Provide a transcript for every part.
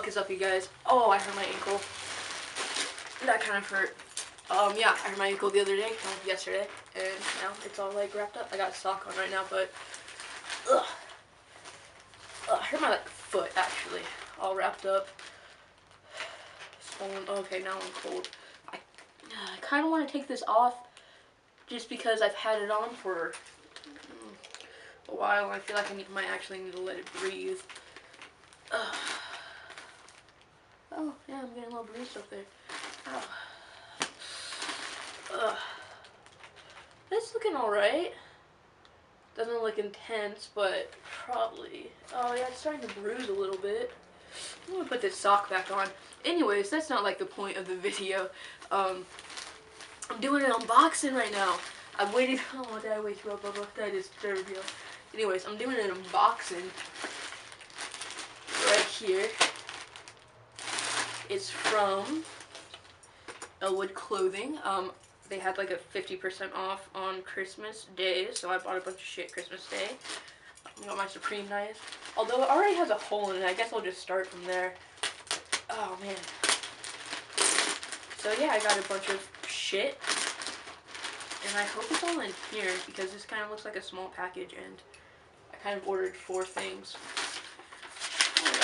fuck is up, you guys? Oh, I hurt my ankle. That kind of hurt. Yeah, I hurt my ankle the other day, yesterday, and now it's all like wrapped up. I got a sock on right now, but ugh. I hurt my like foot actually, all wrapped up. Swollen. Okay, now I'm cold. I kind of want to take this off, just because I've had it on for a while, and I feel like I might actually need to let it breathe. Oh, yeah, I'm getting a little bruised up there. Ow. It's looking alright. Doesn't look intense, but probably. Oh, yeah, it's starting to bruise a little bit. I'm gonna put this sock back on. Anyways, that's not like the point of the video. I'm doing an unboxing right now. I waited. Oh, did I wake you up, Bubba? Did I disturb you? Anyways, I'm doing an unboxing right here. It's from Elwood clothing. They had like a 50% off on Christmas Day, so I bought a bunch of shit Christmas Day. I got my Supreme knife. Although it already has a hole in it, I guess I'll just start from there. Oh man. So yeah, I got a bunch of shit. And I hope it's all in here, because this kind of looks like a small package, and I kind of ordered 4 things.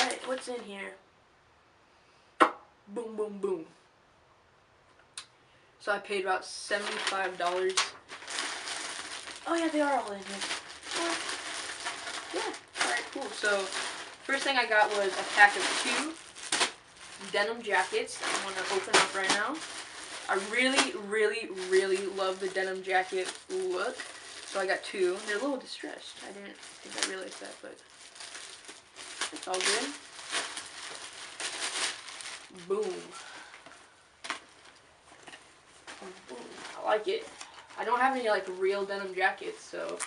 Alright, what's in here? Boom, boom, boom. So I paid about $75. Oh yeah, they are all in here. Yeah, alright, cool. So, first thing I got was a pack of 2 denim jackets that I'm going to open up right now. I really, really, really love the denim jacket look. So I got 2. They're a little distressed. I didn't think I realized that, but it's all good. Boom. Boom. I like it. I don't have any like real denim jackets, so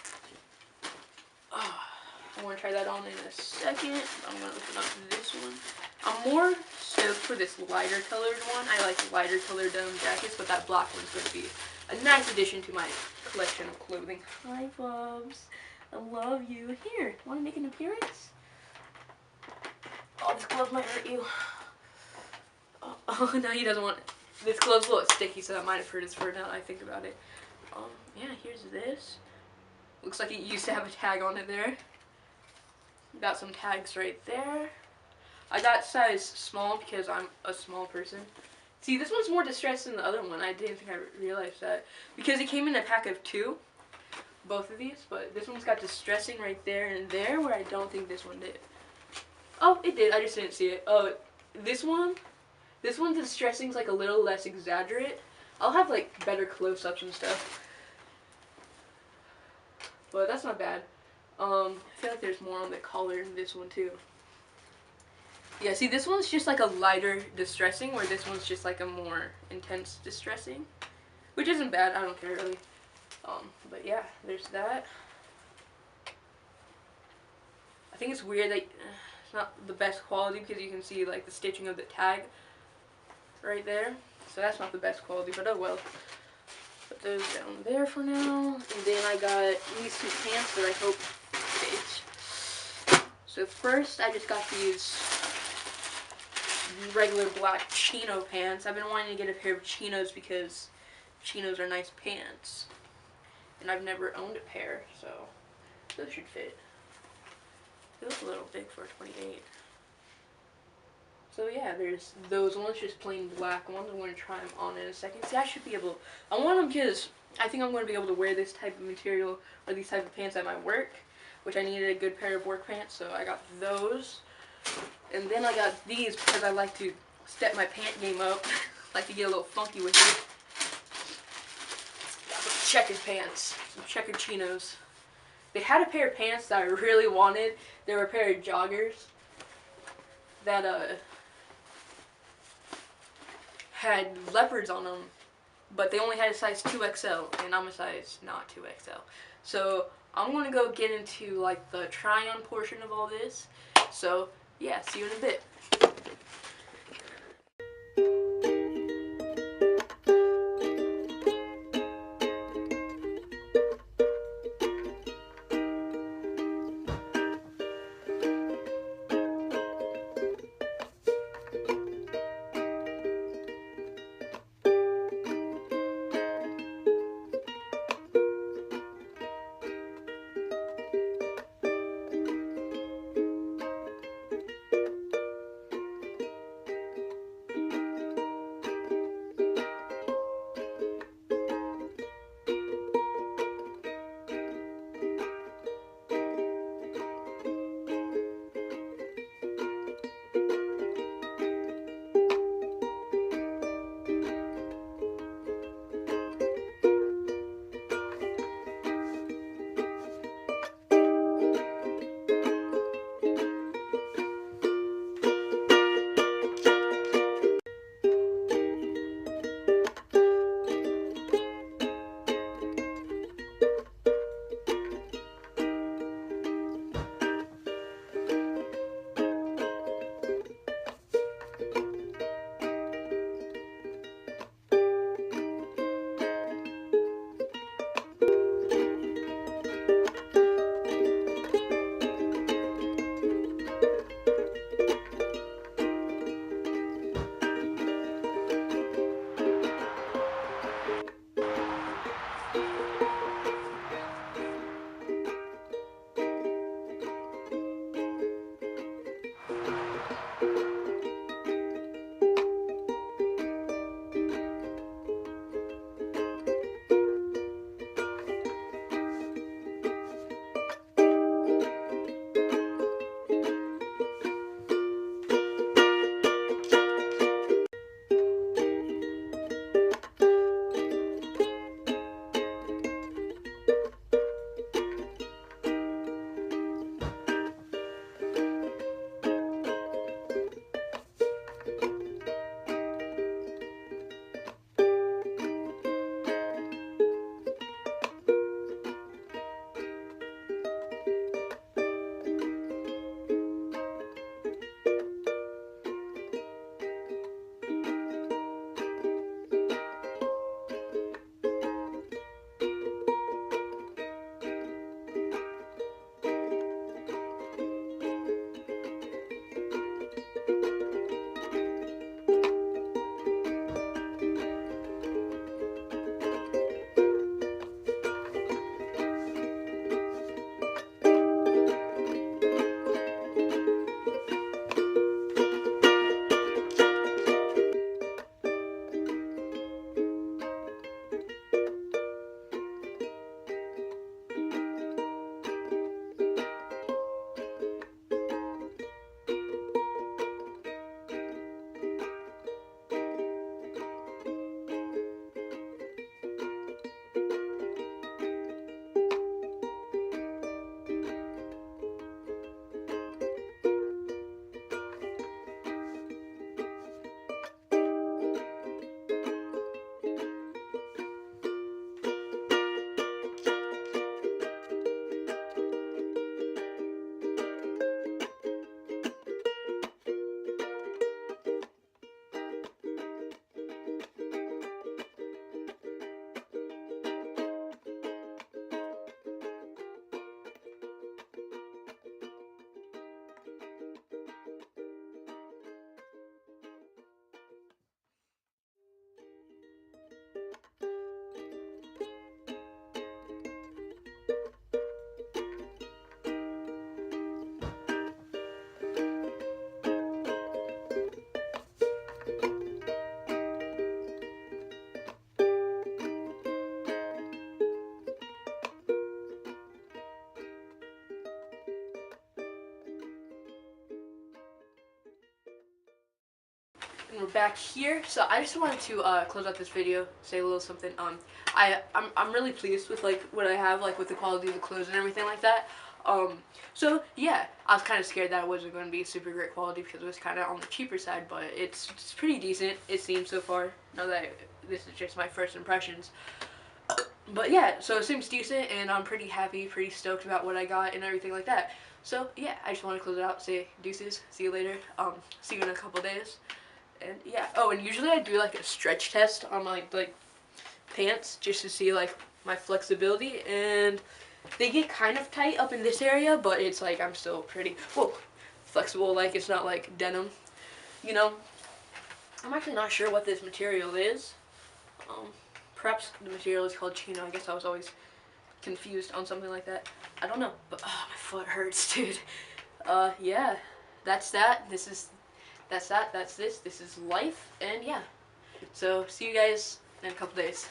I'm gonna try that on in a second. I'm gonna open up this one. I'm more stoked for this lighter colored one. I like lighter colored denim jackets, but that black one's gonna be a nice addition to my collection of clothing. Hi, Bubs. I love you. Here, wanna make an appearance? Oh, this glove might hurt you. Oh, no, he doesn't want it. This glove's a little sticky, so that might have hurt his fur now that I think about it. Yeah, here's this. Looks like it used to have a tag on it there. Got some tags right there. I got size small because I'm a small person. See, this one's more distressed than the other one. I didn't think I realized that. Because it came in a pack of 2. Both of these. But this one's got distressing right there and there, where I don't think this one did. Oh, it did. I just didn't see it. Oh, this one's distressing's like a little less exaggerate. I'll have like better close-ups and stuff. But that's not bad. I feel like there's more on the collar in this one too. Yeah, see, this one's just like a lighter distressing, where this one's just like a more intense distressing. Which isn't bad, I don't care really. But yeah, there's that. I think it's weird that it's not the best quality, because you can see like the stitching of the tag right there. So that's not the best quality, but oh well. Put those down there for now. And then I got these 2 pants that I hope fit. So first I just got these regular black chino pants. I've been wanting to get a pair of chinos because chinos are nice pants. And I've never owned a pair, so those should fit. It looks a little big for a 28. So yeah, there's those ones, just plain black ones. I'm going to try them on in a second. See, I should be able, I want them because I think I'm going to be able to wear this type of material or these type of pants at my work, which I needed a good pair of work pants, so I got those. And then I got these because I like to step my pant game up. I like to get a little funky with it. Got some checkered pants, some checkered chinos. They had a pair of pants that I really wanted. They were a pair of joggers that had leopards on them, but they only had a size 2XL, and I'm a size not 2XL. So I'm gonna go get into like the try-on portion of all this. So yeah, see you in a bit. we're back here. So I just wanted to close out this video, say a little something. I'm really pleased with like what I have, like with the quality of the clothes and everything like that. So yeah, I was kind of scared that it wasn't going to be super great quality because it was kind of on the cheaper side, but it's pretty decent, it seems so far. Now that this is just my first impressions. But yeah, so it seems decent, and I'm pretty happy, pretty stoked about what I got and everything like that. So yeah, I just want to close it out, say deuces, see you later, see you in a couple days, and yeah. Oh, and usually I do like a stretch test on my like pants just to see like my flexibility, and they get kind of tight up in this area, but it's like I'm still pretty flexible, like it's not like denim, you know. I'm actually not sure what this material is. Perhaps the material is called chino. I guess I was always confused on something like that. I don't know, but oh, my foot hurts, dude. Yeah, that's that. That's that. That's this. This is life, and yeah. So see you guys in a couple days.